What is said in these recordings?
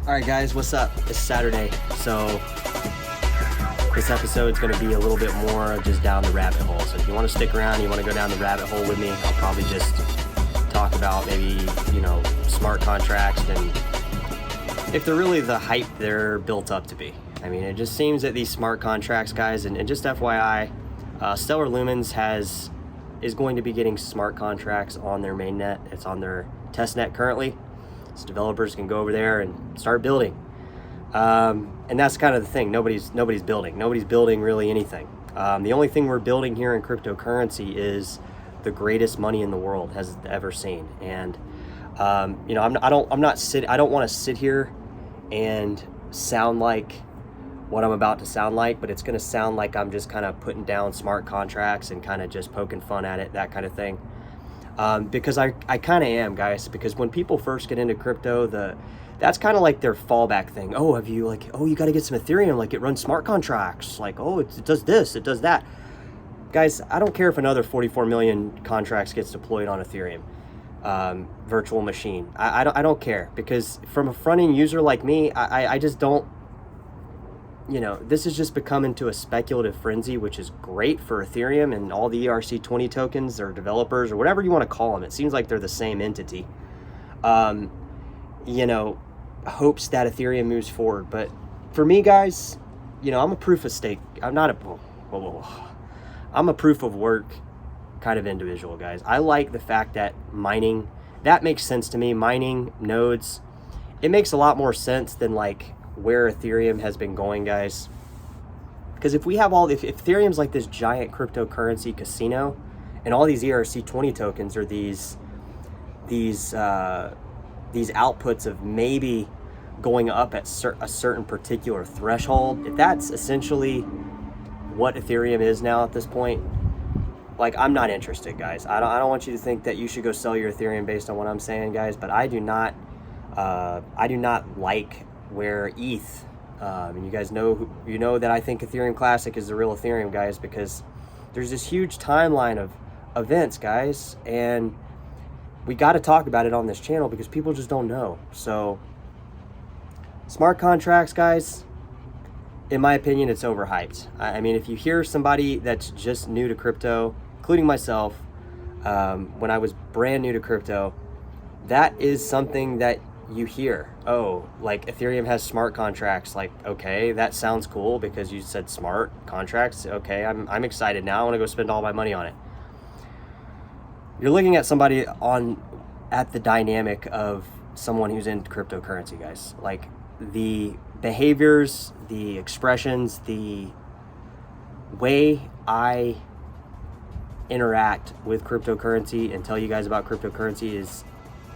All right, guys, what's up? It's Saturday, so this episode is going to be a little bit more just down the rabbit hole. So if you want to stick around, you want to go down the rabbit hole with me, I'll probably just talk about maybe, smart contracts and if they're really the hype they're built up to be. I mean, it just seems that these smart contracts, guys, and just FYI, Stellar Lumens is going to be getting smart contracts on their mainnet. It's on their test net currently. So developers can go over there and start building. And that's kind of the thing. Nobody's building. Nobody's building really anything. The only thing we're building here in cryptocurrency is the greatest money in the world has ever seen. And I don't want to sit here and sound like what I'm about to sound like, but it's going to sound like I'm just kind of putting down smart contracts and kind of just poking fun at it, that kind of thing. Because I kind of am, guys, because when people first get into crypto, that's kind of like their fallback thing. You got to get some Ethereum, like it runs smart contracts, like, it does this, it does that. Guys, I don't care if another 44 million contracts gets deployed on Ethereum virtual machine. I don't care, because from a front-end user like me, I just don't, this has just become into a speculative frenzy, which is great for Ethereum and all the ERC20 tokens or developers or whatever you want to call them. It seems like they're the same entity. Hopes that Ethereum moves forward. But for me, guys, I'm a proof of stake. I'm a proof of work kind of individual, guys. I like the fact that mining, that makes sense to me. Mining nodes, it makes a lot more sense than like where Ethereum has been going, guys. Because if Ethereum's like this giant cryptocurrency casino, and all these ERC20 tokens are these outputs of maybe going up at a certain particular threshold, if that's essentially what Ethereum is now at this point, like, I'm not interested, guys. I don't want you to think that you should go sell your Ethereum based on what I'm saying, guys, but I do not like where ETH, and you guys know that I think Ethereum Classic is the real Ethereum, guys, because there's this huge timeline of events, guys, and we got to talk about it on this channel because people just don't know. So smart contracts, guys, in my opinion, it's overhyped. I mean, if you hear somebody that's just new to crypto, including myself, when I was brand new to crypto, that is something that you hear. Oh, like Ethereum has smart contracts. Like, okay, that sounds cool because you said smart contracts. Okay, I'm excited now. I want to go spend all my money on it. You're looking at somebody at the dynamic of someone who's in cryptocurrency, guys. Like the behaviors, the expressions, the way I interact with cryptocurrency and tell you guys about cryptocurrency is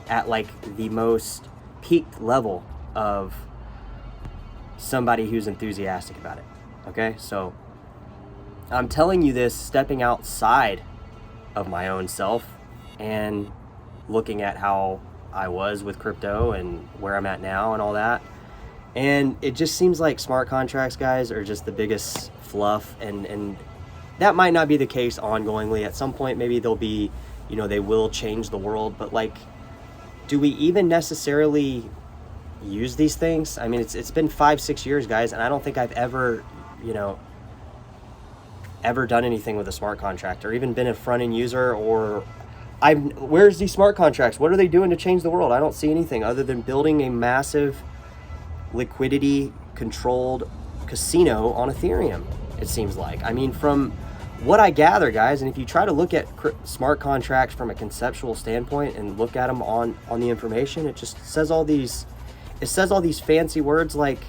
at like the most peaked level of somebody who's enthusiastic about it. Okay, so I'm telling you this stepping outside of my own self and looking at how I was with crypto and where I'm at now and all that. And it just seems like smart contracts, guys, are just the biggest fluff, and that might not be the case ongoingly. At some point, maybe they'll be, they will change the world, but like, do we even necessarily use these things? I mean, it's been 5-6 years, guys, and I don't think I've ever done anything with a smart contract or even been a front-end user, or where's these smart contracts? What are they doing to change the world? I don't see anything other than building a massive liquidity controlled casino on Ethereum, it seems like. I mean, from what I gather, guys, and if you try to look at smart contracts from a conceptual standpoint and look at them on the information, it just says all these fancy words like,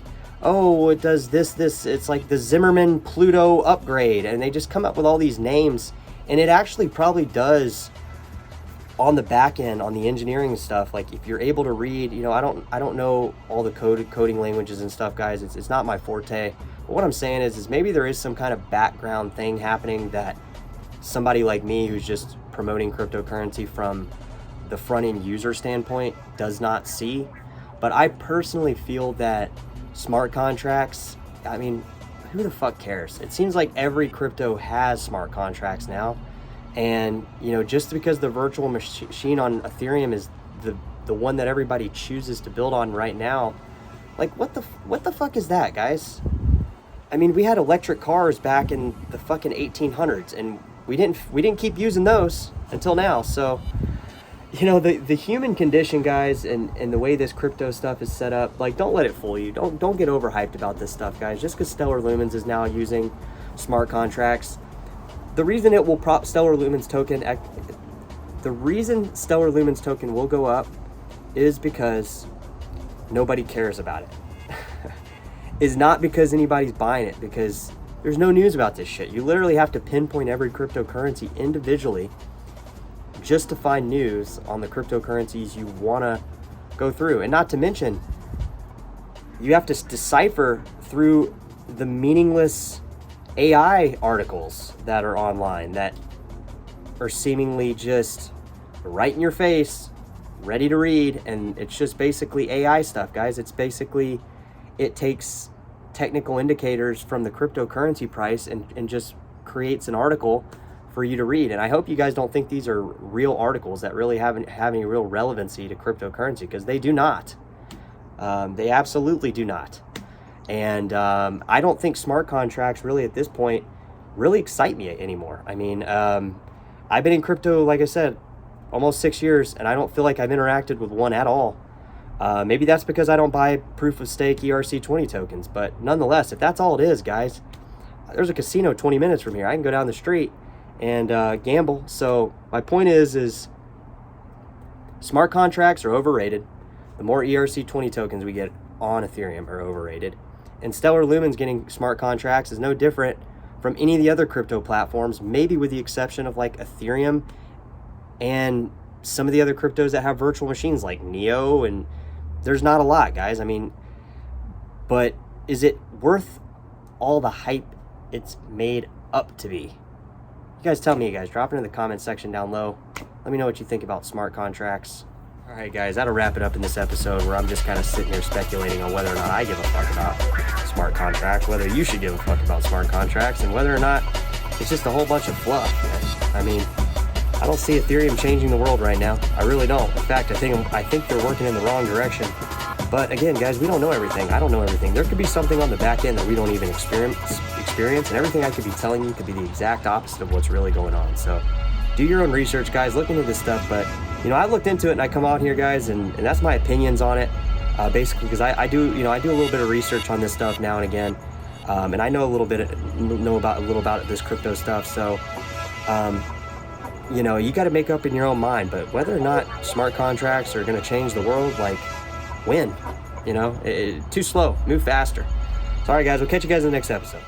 oh, it does this, it's like the Zimmerman Pluto upgrade, and they just come up with all these names, and it actually probably does on the back end, on the engineering stuff. Like, if you're able to read, I don't know all the coding languages and stuff, guys. It's not my forte. But what I'm saying is maybe there is some kind of background thing happening that somebody like me, who's just promoting cryptocurrency from the front end user standpoint, does not see. But I personally feel that smart contracts, I mean, who the fuck cares? It seems like every crypto has smart contracts now. And, just because the virtual machine on Ethereum is the one that everybody chooses to build on right now, Like, what the fuck is that, guys? I mean, we had electric cars back in the fucking 1800s, and we didn't keep using those until now. So, you know, the human condition, guys, and the way this crypto stuff is set up, like, don't let it fool you. Don't get overhyped about this stuff, guys. Just because Stellar Lumens is now using smart contracts, the reason it will prop Stellar Lumens token, the reason Stellar Lumens token will go up is because nobody cares about it. Is not because anybody's buying it, because there's no news about this shit. You literally have to pinpoint every cryptocurrency individually just to find news on the cryptocurrencies you want to go through. And not to mention, you have to decipher through the meaningless AI articles that are online that are seemingly just right in your face, ready to read, and it's just basically AI stuff, guys. It's basically, it takes technical indicators from the cryptocurrency price and just creates an article for you to read. And I hope you guys don't think these are real articles that really have any real relevancy to cryptocurrency, because they do not. They absolutely do not. And I don't think smart contracts really at this point really excite me anymore. I mean, I've been in crypto, like I said, almost 6 years, and I don't feel like I've interacted with one at all. Maybe that's because I don't buy proof of stake ERC20 tokens, but nonetheless, if that's all it is, guys, there's a casino 20 minutes from here. I can go down the street and gamble. So my point is smart contracts are overrated. The more ERC20 tokens we get on Ethereum are overrated. And Stellar Lumens getting smart contracts is no different from any of the other crypto platforms, maybe with the exception of like Ethereum and some of the other cryptos that have virtual machines like Neo, and there's not a lot, guys. I mean, but is it worth all the hype it's made up to be? You guys tell me, guys. Drop it in the comment section down low. Let me know what you think about smart contracts. All right, guys, that'll wrap it up in this episode where I'm just kind of sitting here speculating on whether or not I give a fuck about smart contracts, whether you should give a fuck about smart contracts, and whether or not it's just a whole bunch of fluff, guys. I mean, I don't see Ethereum changing the world right now. I really don't. In fact, I think they're working in the wrong direction. But again, guys, we don't know everything. I don't know everything. There could be something on the back end that we don't even experience, and everything I could be telling you could be the exact opposite of what's really going on. So do your own research, guys. Look into this stuff. But, you know, I looked into it and I come out here, guys, and that's my opinions on it. Basically, because I do a little bit of research on this stuff now and again. And I know a little about this crypto stuff. So, you know, you got to make up in your own mind. But whether or not smart contracts are going to change the world, like, when? You know, too slow. Move faster. Sorry, guys. We'll catch you guys in the next episode.